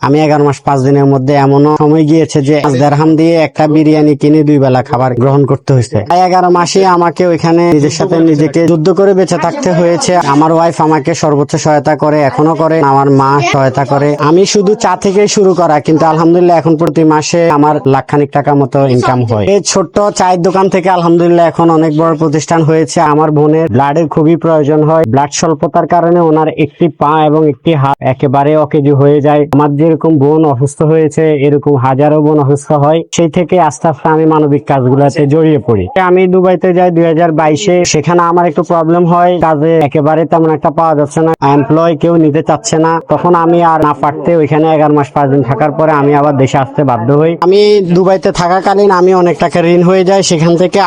আমি 11 মাস 5 দিনের মধ্যে এমনও সময় গিয়েছে যে 5 দিরহাম দিয়ে একটা বিরিয়ানি কিনে 2 বেলা খাবার গ্রহণ করতে হয়েছে। 11 মাসে আমাকে ওইখানে নিজের সাথে নিজেকে যুদ্ধ করে বেঁচে থাকতে হয়েছে। আমার ওয়াইফ আমাকে সর্বোচ্চ সহায়তা করে, এখনো করে, আমার মা সহায়তা করে। আমি শুধু চা থেকেই শুরু করা, কিন্তু আলহামদুলিল্লাহ এখন প্রতি মাসে আমার লাখখানিক টাকা মতো ইনকাম হয়। এই ছোট্ট চায়ের দোকান থেকে আলহামদুলিল্লাহ এখন অনেক বড় প্রতিষ্ঠান হয়েছে। আমার বোনের ব্লাডের খুবই প্রয়োজন হয়। ব্লাড স্বল্পতার কারণে ওনার একটি পা এবং একটি হাত একেবারে অকেজো হয়ে যায়। আমার যেরকম বোন অসুস্থ হয়েছে, এরকম হাজারো বোন অসুস্থ হয়। সেই থেকে আস্তে আস্তে আমি মানবিক কাজগুলোতে জড়িয়ে পড়ি। আমি দুবাইতে যাই 2022-এ। সেখানে আমার একটু প্রবলেম হয়, কাজে একেবারে তেমন একটা পাওয়া যাচ্ছে না, এমপ্লয় কেউ নিতে চাচ্ছে না। তখন আমি আর না পারতে ওইখানে 11 মাস 5 দিন থাকার পরে আমি আবার দেশে আসতে বাধ্য হই। আমি দুবাইতে থাকাকালীন আমি অনেক টাকা ঋণ হয়ে যায়। সেখান থেকে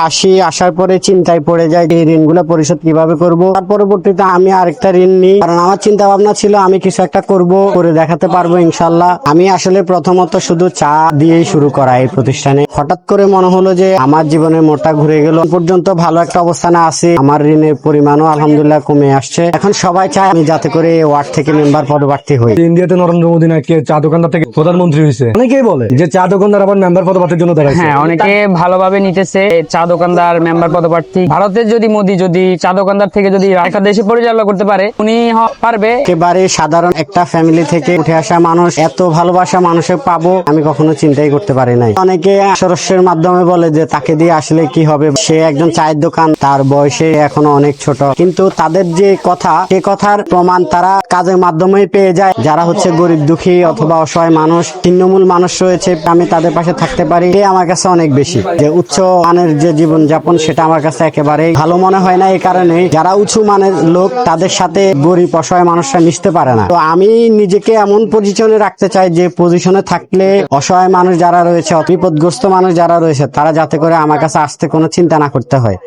আসার পরে চিন্তায় পড়ে যায় এই ঋণগুলো পরিশোধ কিভাবে করব। তার পরবর্তীতে আমি আরেকটা ঋণ নিই, কারণ আমার চিন্তা ভাবনা ছিল আমি কিছু একটা করব, করে দেখাতে পারবো ইনশাল্লাহ। আমি আসলে প্রথমত শুধু চা দিয়েই শুরু করা এই প্রতিষ্ঠানে। হঠাৎ করে মনে হলো যে আমার জীবনের মোড়টা ঘুরে গেল। পর্যন্ত ভালো একটা অবস্থানে আছি, আমার ঋণের পরিমাণও আলহামদুলিল্লাহ কমে আসছে। এখন সবাই চায় আমি যাতে করে এই ওয়ার্ড থেকে মেম্বার পদপ্রার্থী হই। ইন্ডিয়াতে নরেন্দ্র মোদী নাকি চা দোকানদার থেকে প্রধানমন্ত্রী হয়েছে। অনেকেই বলে যে চা দোকানদার আবার মেম্বার পদপ্রার্থীর জন্য দাঁড়াচ্ছে। হ্যাঁ, অনেকে ভালোভাবে নিতেছে চা দোকানদার মেম্বার পদপ্রার্থী। ভারতের যদি মোদী যদি চা দোকানদার থেকে যদি একটা দেশে পরিচালনা করতে পারে, উনি পারবে। একেবারে সাধারণ একটা ফ্যামিলি থেকে উঠে আসা মানুষ, এত ভালোবাসা মানুষের পাবো আমি কখনো চিন্তাই করতে পারি নাই। অনেকে সরস্যের মাধ্যমে বলে যে তাকে দিয়ে আসলে কি হবে, সে একজন চায়ের দোকান, তার বয়সে এখনো অনেক ছোট। কিন্তু তাদের যে কথা, সে কথার প্রমাণ তারা কাজের মাধ্যমেই পেয়ে যায়। যারা হচ্ছে গরিব দুঃখী অথবা অসহায় মানুষ, ছিন্নমূল মানুষ রয়েছে, আমি তাদের পাশে থাকতে পারি, এটাই আমার কাছে অনেক বেশি। যে উচ্চ মানের যে জীবন যাপন, সেটা আমার কাছে একেবারেই ভালো মনে হয় না। এই কারণে যারা উঁচু মানের লোক, তাদের সাথে গরিব অসহায় মানুষরা মিশতে পারে না। তো আমি নিজেকে এমন পজিশনে রাখতে চাই যে পজিশনে থাকলে অসহায় মানুষ যারা রয়েছে, বিপদগ্রস্ত মানুষ যারা রয়েছে, তারা যাতে করে আমার কাছে আসতে কোনো চিন্তা না করতে হয়।